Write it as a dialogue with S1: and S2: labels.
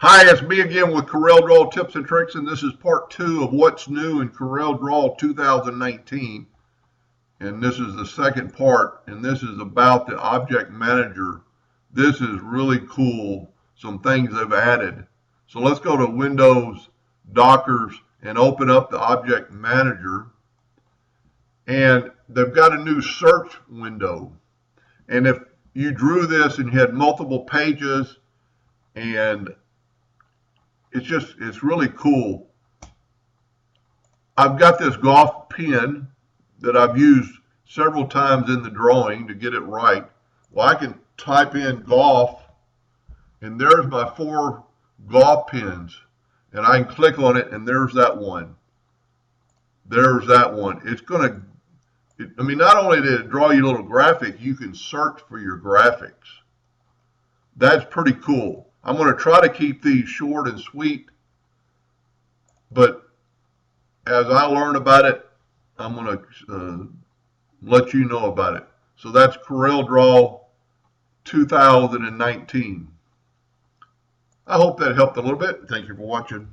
S1: Hi, it's me again with Corel Draw tips and tricks, and this is part 2 of what's new in Corel Draw 2019. And this is the second part, and this is about the object manager. This is really cool, some things they've added. So let's go to Windows, Dockers, and open up the object manager. And they've got a new search window. And if you drew this and you had multiple pages, and it's really cool. I've got this golf pin that I've used several times in the drawing to get it right. Well, I can type in golf, and there's my 4 golf pins, and I can click on it, and there's that one. There's that one. It's going to, I mean, not only did it draw you a little graphic, you can search for your graphics. That's pretty cool. I'm going to try to keep these short and sweet, but as I learn about it, I'm going to let you know about it. So that's Corel Draw 2019. I hope that helped a little bit. Thank you for watching.